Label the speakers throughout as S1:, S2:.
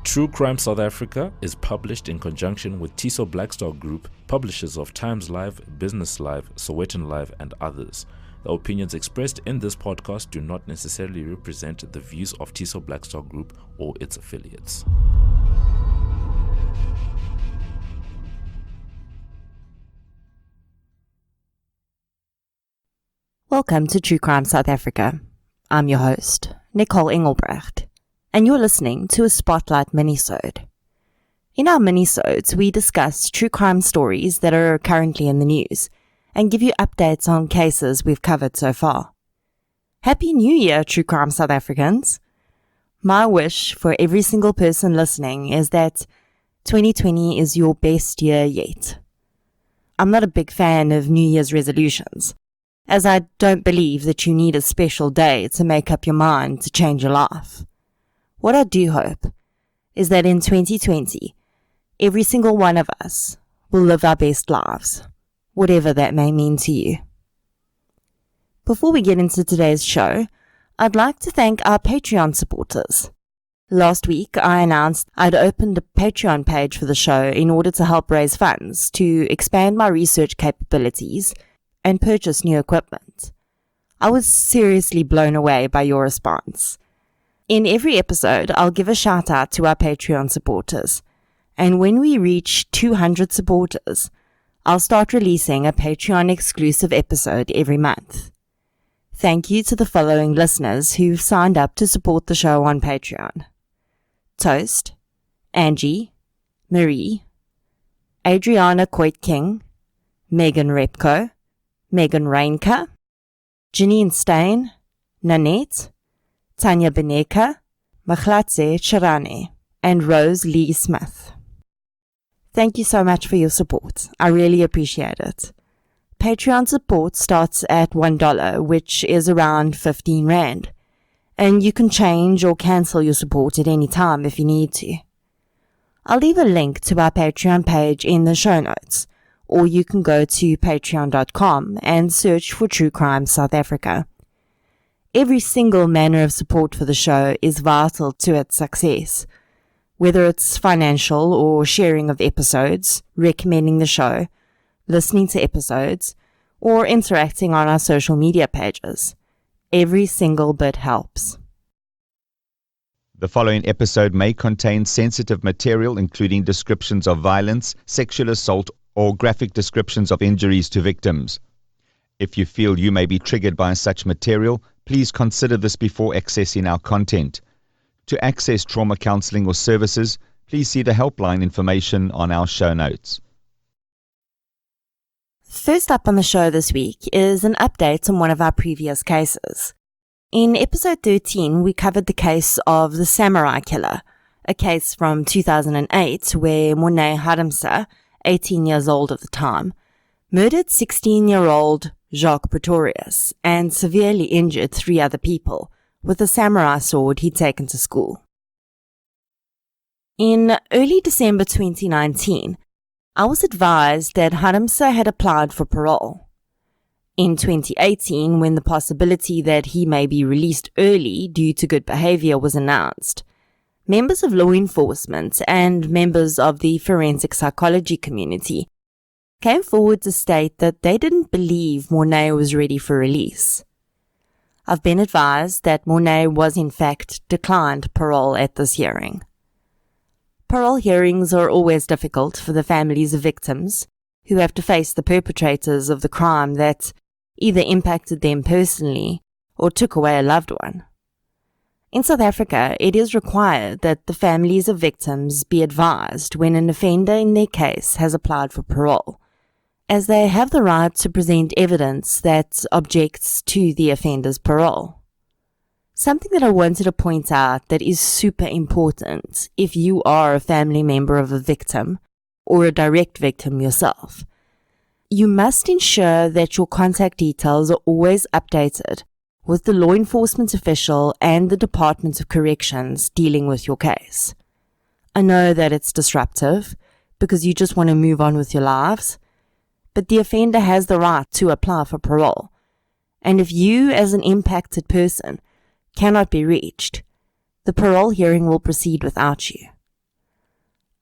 S1: True Crime South Africa is published in conjunction with Tiso Blackstar Group, publishers of Times Live, Business Live, Sowetan Live, and others. The opinions expressed in this podcast do not necessarily represent the views of Tiso Blackstar Group or its affiliates.
S2: Welcome to True Crime South Africa. I'm your host, Nicole Engelbrecht, and you're listening to a Spotlight Minisode. In our Minisodes, we discuss true crime stories that are currently in the news and give you updates on cases we've covered so far. Happy New Year, True Crime South Africans! My wish for every single person listening is that 2020 is your best year yet. I'm not a big fan of New Year's resolutions, as I don't believe that you need a special day to make up your mind to change your life. What I do hope is that in 2020, every single one of us will live our best lives, whatever that may mean to you. Before we get into today's show, I'd like to thank our Patreon supporters. Last week, I announced I'd opened a Patreon page for the show in order to help raise funds to expand my research capabilities and purchase new equipment. I was seriously blown away by your response. In every episode, I'll give a shout out to our Patreon supporters, and when we reach 200 supporters, I'll start releasing a Patreon exclusive episode every month. Thank you to the following listeners who've signed up to support the show on Patreon: Toast, Angie, Marie, Adriana Coit-King, Megan Repko, Megan Reinke, Janine Stein, Nanette, Tanya Beneka, Mahlatse Chirane, and Rose Lee Smith. Thank you so much for your support. I really appreciate it. Patreon support starts at $1, which is around 15 Rand, and you can change or cancel your support at any time if you need to. I'll leave a link to our Patreon page in the show notes, or you can go to patreon.com and search for True Crime South Africa. Every single manner of support for the show is vital to its success, whether it's financial or sharing of episodes, recommending the show, listening to episodes, or interacting on our social media pages. Every single bit helps.
S3: The following episode may contain sensitive material, including descriptions of violence, sexual assault, or graphic descriptions of injuries to victims. If you feel you may be triggered by such material, please consider this before accessing our content. To access trauma counseling or services, please see the helpline information on our show notes.
S2: First up on the show this week is an update on one of our previous cases. In episode 13, we covered the case of the Samurai Killer, a case from 2008 where Monet Hadamsa, 18 years old at the time, murdered 16-year-old Jacques Pretorius and severely injured 3 other people with a samurai sword he'd taken to school. In early December 2019, I was advised that Hadamsa had applied for parole. In 2018, when the possibility that he may be released early due to good behavior was announced, members of law enforcement and members of the forensic psychology community came forward to state that they didn't believe Monet was ready for release. I've been advised that Monet was in fact declined parole at this hearing. Parole hearings are always difficult for the families of victims who have to face the perpetrators of the crime that either impacted them personally or took away a loved one. In South Africa, it is required that the families of victims be advised when an offender in their case has applied for parole, as they have the right to present evidence that objects to the offender's parole. Something that I wanted to point out that is super important if you are a family member of a victim or a direct victim yourself. You must ensure that your contact details are always updated with the law enforcement official and the Department of Corrections dealing with your case. I know that it's disruptive because you just want to move on with your lives, but the offender has the right to apply for parole. And if you, as an impacted person, cannot be reached, the parole hearing will proceed without you.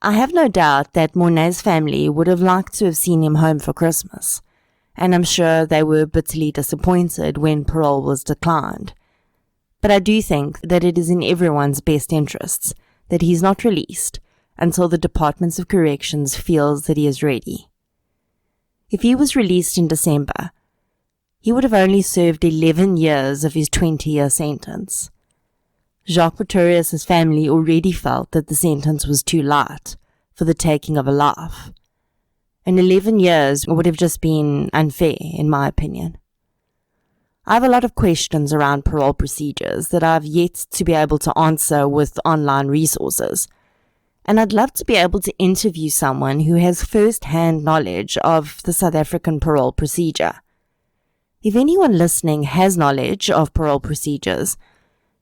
S2: I have no doubt that Mornay's family would have liked to have seen him home for Christmas, and I'm sure they were bitterly disappointed when parole was declined. But I do think that it is in everyone's best interests that he's not released until the Department of Corrections feels that he is ready. If he was released in December, he would have only served 11 years of his 20-year sentence. Jacques Pretorius' family already felt that the sentence was too light for the taking of a life, and 11 years would have just been unfair, in my opinion. I have a lot of questions around parole procedures that I've yet to be able to answer with online resources, and I'd love to be able to interview someone who has first-hand knowledge of the South African parole procedure. If anyone listening has knowledge of parole procedures,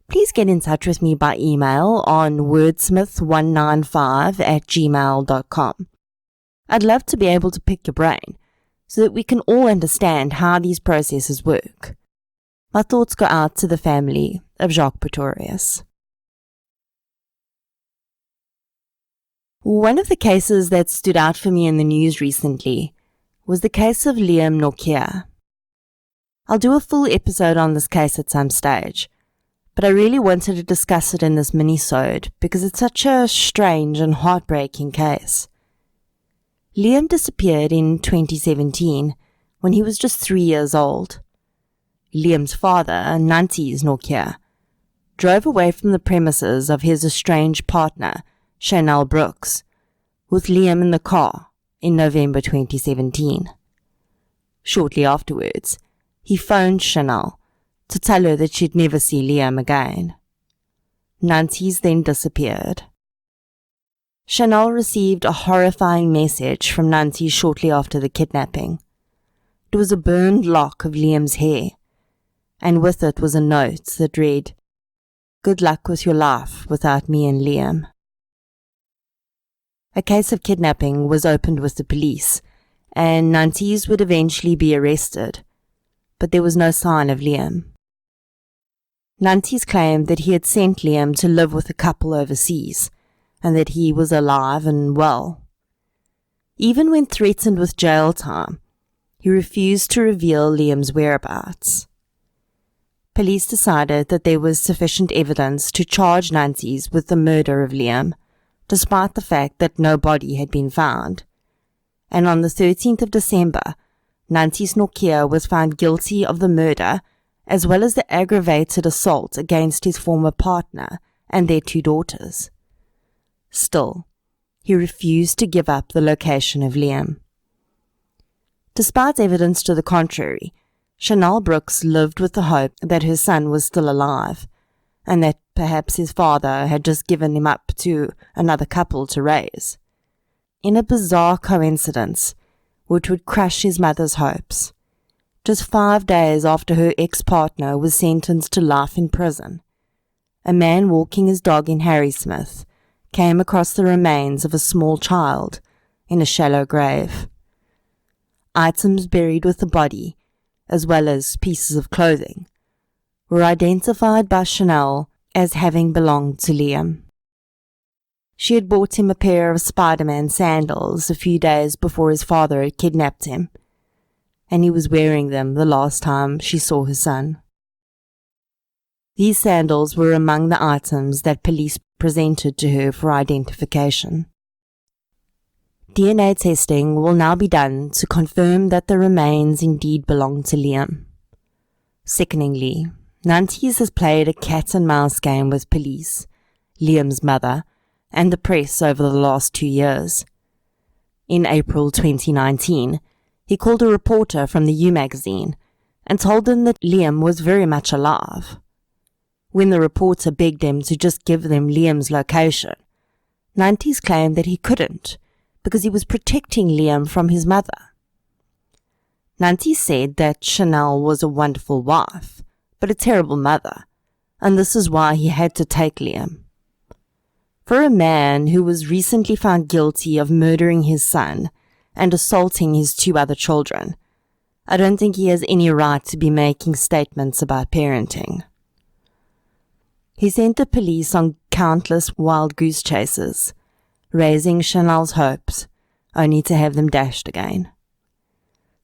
S2: please get in touch with me by email on wordsmith195@gmail.com. I'd love to be able to pick your brain so that we can all understand how these processes work. My thoughts go out to the family of Jacques Pretorius. One of the cases that stood out for me in the news recently was the case of Liam Nokia. I'll do a full episode on this case at some stage, but I really wanted to discuss it in this minisode because it's such a strange and heartbreaking case. Liam disappeared in 2017 when he was just 3 years old. Liam's father, Nantes Nokia, drove away from the premises of his estranged partner, Chanel Brooks, with Liam in the car in November 2017. Shortly afterwards, he phoned Chanel to tell her that she'd never see Liam again. Nantes then disappeared. Chanel received a horrifying message from Nantes shortly after the kidnapping. It was a burned lock of Liam's hair, and with it was a note that read, "Good luck with your life without me and Liam." A case of kidnapping was opened with the police, and Nantes would eventually be arrested, but there was no sign of Liam. Nantes claimed that he had sent Liam to live with a couple overseas, and that he was alive and well. Even when threatened with jail time, he refused to reveal Liam's whereabouts. Police decided that there was sufficient evidence to charge Nantes with the murder of Liam, despite the fact that no body had been found. And on the 13th of December, Nantes Nokia was found guilty of the murder as well as the aggravated assault against his former partner and their 2 daughters. Still, he refused to give up the location of Liam. Despite evidence to the contrary, Chanel Brooks lived with the hope that her son was still alive, and that perhaps his father had just given him up to another couple to raise. In a bizarre coincidence, which would crush his mother's hopes, just 5 days after her ex-partner was sentenced to life in prison, a man walking his dog in Harrismith came across the remains of a small child in a shallow grave. Items buried with the body, as well as pieces of clothing, were identified by Chanel as having belonged to Liam. She had bought him a pair of Spider-Man sandals a few days before his father had kidnapped him, and he was wearing them the last time she saw his son. These sandals were among the items that police presented to her for identification. DNA testing will now be done to confirm that the remains indeed belong to Liam. Sickeningly, Nantes has played a cat-and-mouse game with police, Liam's mother, and the press over the last 2 years. In April 2019, he called a reporter from the U magazine and told them that Liam was very much alive. When the reporter begged him to just give them Liam's location, Nantes claimed that he couldn't because he was protecting Liam from his mother. Nantes said that Chanel was a wonderful wife, but a terrible mother, and this is why he had to take Liam. For a man who was recently found guilty of murdering his son and assaulting his 2 other children, I don't think he has any right to be making statements about parenting. He sent the police on countless wild goose chases, raising Chanel's hopes, only to have them dashed again.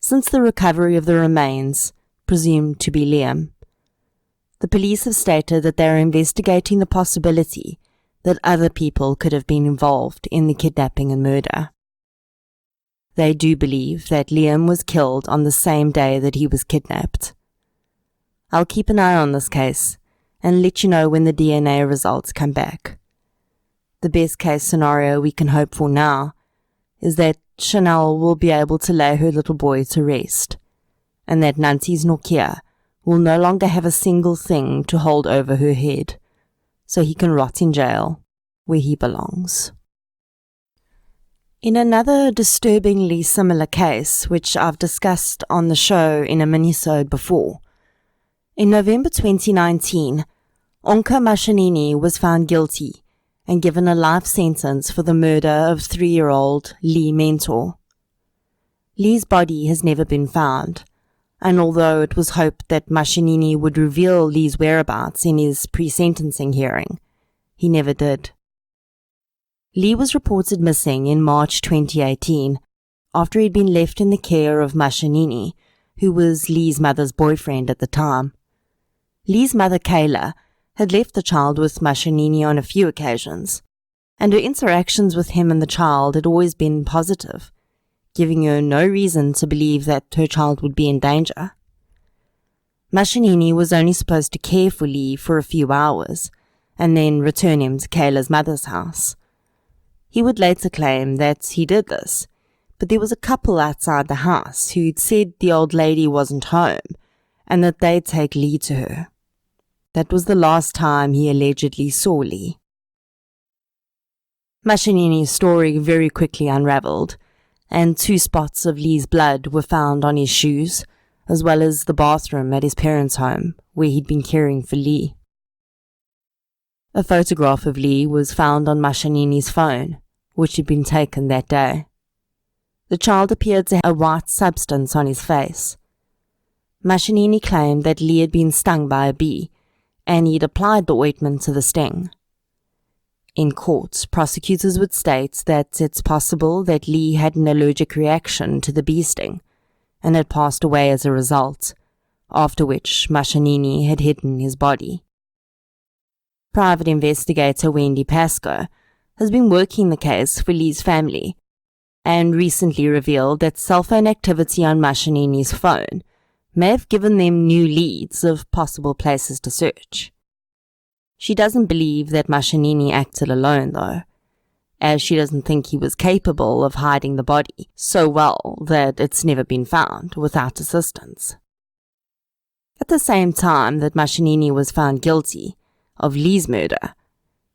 S2: Since the recovery of the remains, presumed to be Liam, the police have stated that they are investigating the possibility that other people could have been involved in the kidnapping and murder. They do believe that Liam was killed on the same day that he was kidnapped. I'll keep an eye on this case and let you know when the DNA results come back. The best case scenario we can hope for now is that Chanel will be able to lay her little boy to rest, and that Nancy's Nokia will no longer have a single thing to hold over her head, so he can rot in jail where he belongs. In another disturbingly similar case, which I've discussed on the show in a minisode before, in November 2019, Onka Mushiya was found guilty and given a life sentence for the murder of 3-year-old Lee Mentor. Lee's body has never been found, and although it was hoped that Mushiya would reveal Lee's whereabouts in his pre-sentencing hearing, he never did. Lee was reported missing in March 2018 after he'd been left in the care of Mushiya Nene, who was Lee's mother's boyfriend at the time. Lee's mother, Kayla, had left the child with Mushiya Nene on a few occasions, and her interactions with him and the child had always been positive, giving her no reason to believe that her child would be in danger. Mushiya Nene was only supposed to care for Lee for a few hours, and then return him to Kayla's mother's house. He would later claim that he did this, but there was a couple outside the house who'd said the old lady wasn't home, and that they'd take Lee to her. That was the last time he allegedly saw Lee. Mushiya Nene's story very quickly unraveled, and 2 spots of Lee's blood were found on his shoes, as well as the bathroom at his parents' home, where he'd been caring for Lee. A photograph of Lee was found on Mushiya Nene's phone, which had been taken that day. The child appeared to have a white substance on his face. Mushiya Nene claimed that Lee had been stung by a bee, and he'd applied the ointment to the sting. In court, prosecutors would state that it's possible that Lee had an allergic reaction to the bee sting, and had passed away as a result, after which Mushiya Nene had hidden his body. Private investigator Wendy Pascoe has been working the case for Lee's family, and recently revealed that cell phone activity on Mushiya Nene's phone may have given them new leads of possible places to search. She doesn't believe that Mushiya Nene acted alone though, as she doesn't think he was capable of hiding the body so well that it's never been found without assistance. At the same time that Mushiya Nene was found guilty of Lee's murder,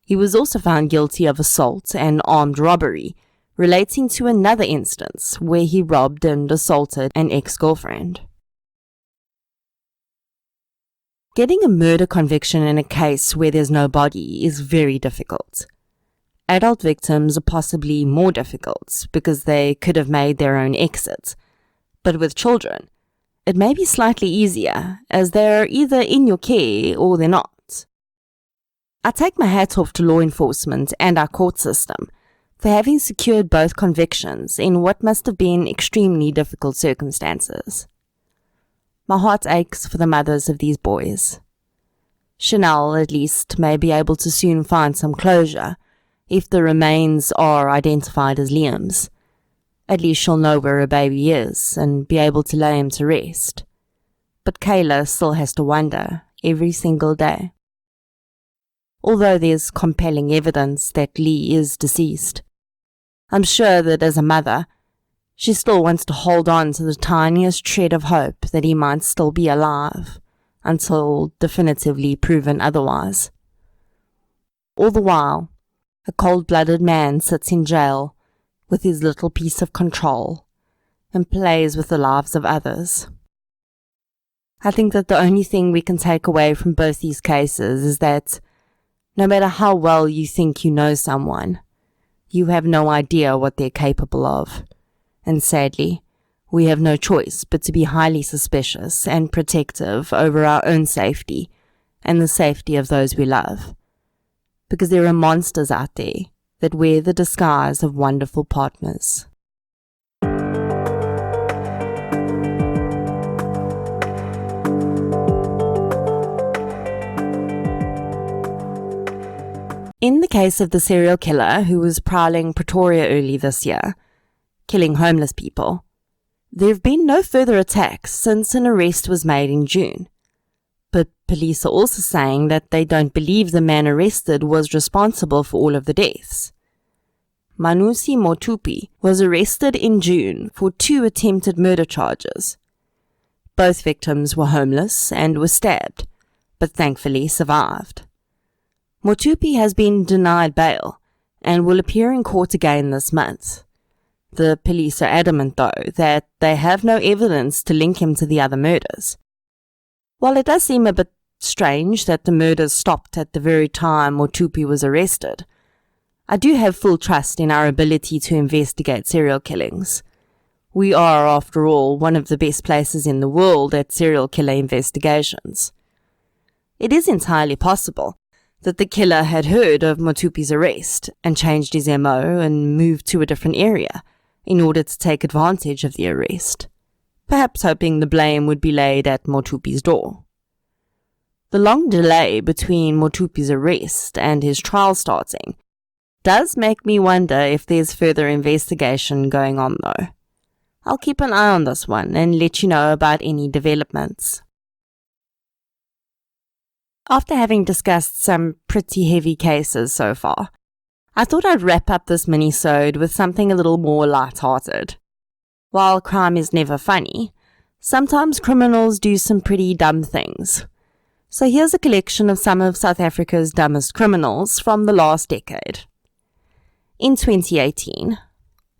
S2: he was also found guilty of assault and armed robbery relating to another instance where he robbed and assaulted an ex-girlfriend. Getting a murder conviction in a case where there's no body is very difficult. Adult victims are possibly more difficult because they could have made their own exit, but with children, it may be slightly easier as they're either in your care or they're not. I take my hat off to law enforcement and our court system for having secured both convictions in what must have been extremely difficult circumstances. My heart aches for the mothers of these boys. Chanel, at least, may be able to soon find some closure if the remains are identified as Liam's. At least she'll know where her baby is and be able to lay him to rest. But Kayla still has to wonder every single day. Although there's compelling evidence that Lee is deceased, I'm sure that as a mother, she still wants to hold on to the tiniest shred of hope that he might still be alive until definitively proven otherwise. All the while, a cold-blooded man sits in jail with his little piece of control and plays with the lives of others. I think that the only thing we can take away from both these cases is that no matter how well you think you know someone, you have no idea what they're capable of. And sadly, we have no choice but to be highly suspicious and protective over our own safety and the safety of those we love. Because there are monsters out there that wear the disguise of wonderful partners. In the case of the serial killer who was prowling Pretoria early this year, killing homeless people, there have been no further attacks since an arrest was made in June. But police are also saying that they don't believe the man arrested was responsible for all of the deaths. Manusi Motupi was arrested in June for 2 attempted murder charges. Both victims were homeless and were stabbed, but thankfully survived. Motupi has been denied bail and will appear in court again this month. The police are adamant, though, that they have no evidence to link him to the other murders. While it does seem a bit strange that the murders stopped at the very time Motupi was arrested, I do have full trust in our ability to investigate serial killings. We are, after all, one of the best places in the world at serial killer investigations. It is entirely possible that the killer had heard of Motupi's arrest and changed his MO and moved to a different area in order to take advantage of the arrest, perhaps hoping the blame would be laid at Motupi's door. The long delay between Motupi's arrest and his trial starting does make me wonder if there's further investigation going on, though. I'll keep an eye on this one and let you know about any developments. After having discussed some pretty heavy cases so far, I thought I'd wrap up this minisode with something a little more light-hearted. While crime is never funny, sometimes criminals do some pretty dumb things. So here's a collection of some of South Africa's dumbest criminals from the last decade. In 2018,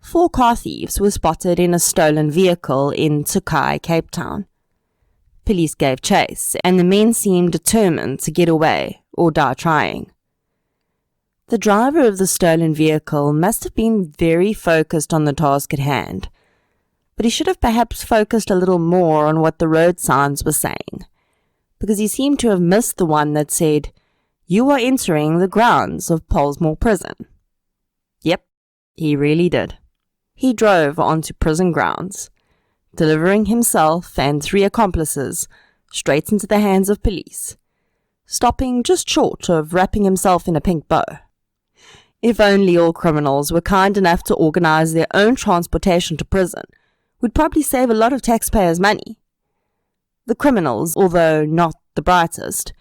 S2: 4 car thieves were spotted in a stolen vehicle in Tukai, Cape Town. Police gave chase, and the men seemed determined to get away or die trying. The driver of the stolen vehicle must have been very focused on the task at hand, but he should have perhaps focused a little more on what the road signs were saying, because he seemed to have missed the one that said, "You are entering the grounds of Polesmore Prison." Yep, he really did. He drove onto prison grounds, delivering himself and 3 accomplices straight into the hands of police, stopping just short of wrapping himself in a pink bow. If only all criminals were kind enough to organize their own transportation to prison, would probably save a lot of taxpayers' money. The criminals, although not the brightest,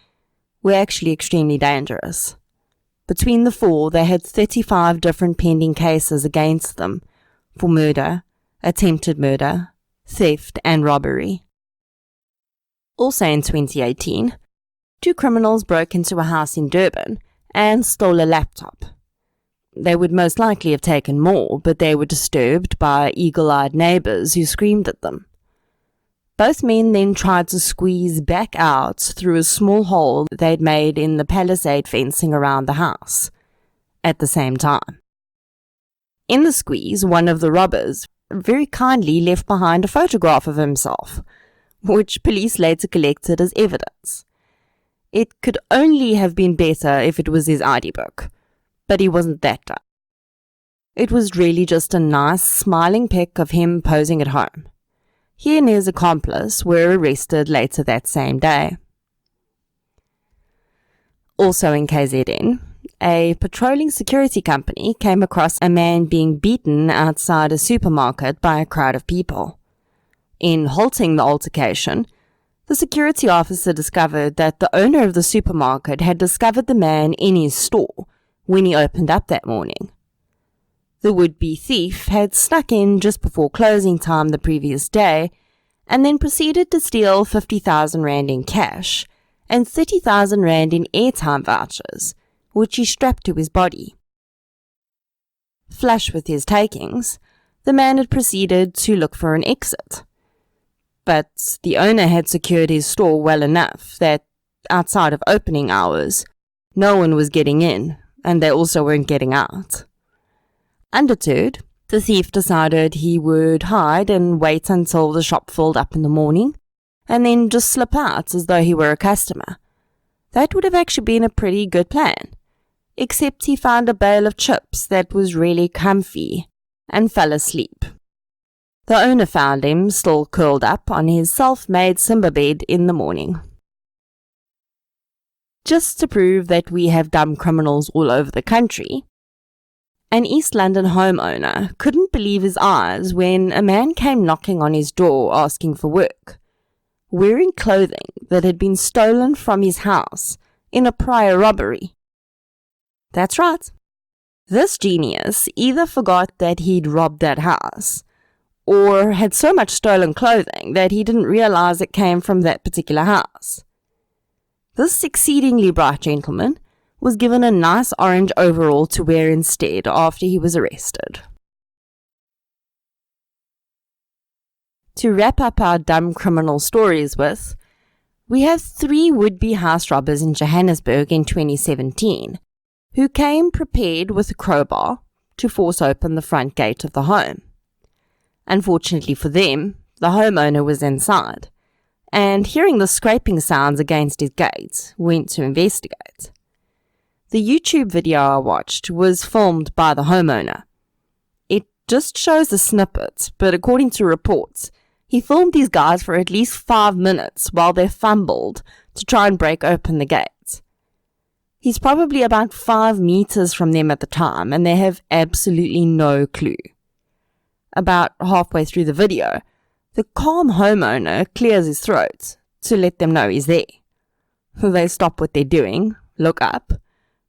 S2: were actually extremely dangerous. Between the 4, they had 35 different pending cases against them for murder, attempted murder, theft, and robbery. Also in 2018, 2 criminals broke into a house in Durban and stole a laptop. They would most likely have taken more, but they were disturbed by eagle-eyed neighbors who screamed at them. Both men then tried to squeeze back out through a small hole they'd made in the palisade fencing around the house at the same time. In the squeeze, one of the robbers very kindly left behind a photograph of himself, which police later collected as evidence. It could only have been better if it was his ID book, but he wasn't that dumb. It was really just a nice, smiling pic of him posing at home. He and his accomplice were arrested later that same day. Also in KZN, a patrolling security company came across a man being beaten outside a supermarket by a crowd of people. In halting the altercation, the security officer discovered that the owner of the supermarket had discovered the man in his store when he opened up that morning. The would-be thief had snuck in just before closing time the previous day and then proceeded to steal 50,000 rand in cash and 30,000 rand in airtime vouchers, which he strapped to his body. Flush with his takings, the man had proceeded to look for an exit. But the owner had secured his store well enough that, outside of opening hours, no one was getting in, and they also weren't getting out. Undeterred, the thief decided he would hide and wait until the shop filled up in the morning, and then just slip out as though he were a customer. That would have actually been a pretty good plan, except he found a bale of chips that was really comfy and fell asleep. The owner found him still curled up on his self-made Simba bed in the morning. Just to prove that we have dumb criminals all over the country, an East London homeowner couldn't believe his eyes when a man came knocking on his door asking for work, wearing clothing that had been stolen from his house in a prior robbery. That's right. This genius either forgot that he'd robbed that house, or had so much stolen clothing that he didn't realize it came from that particular house. This exceedingly bright gentleman was given a nice orange overall to wear instead after he was arrested. To wrap up our dumb criminal stories with, we have 3 would-be house robbers in Johannesburg in 2017 who came prepared with a crowbar to force open the front gate of the home. Unfortunately for them, the homeowner was inside, and hearing the scraping sounds against his gate, went to investigate. The YouTube video I watched was filmed by the homeowner. It just shows a snippet, but according to reports, he filmed these guys for at least 5 minutes while they fumbled to try and break open the gate. He's probably about 5 meters from them at the time, and they have absolutely no clue. About halfway through the video, the calm homeowner clears his throat to let them know he's there. They stop what they're doing, look up,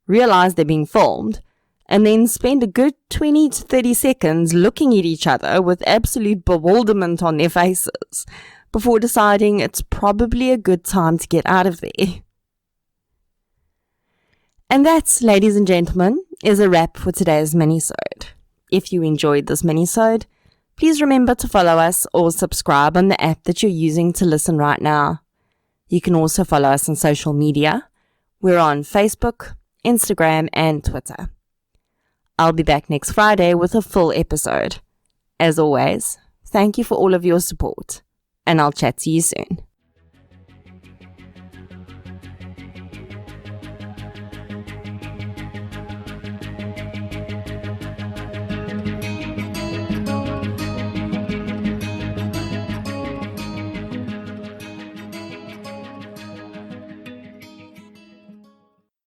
S2: realize they're being filmed, and then spend a good 20 to 30 seconds looking at each other with absolute bewilderment on their faces before deciding it's probably a good time to get out of there. And that, ladies and gentlemen, is a wrap for today's minisode. If you enjoyed this minisode, please remember to follow us or subscribe on the app that you're using to listen right now. You can also follow us on social media. We're on Facebook, Instagram, and Twitter. I'll be back next Friday with a full episode. As always, thank you for all of your support, and I'll chat to you soon.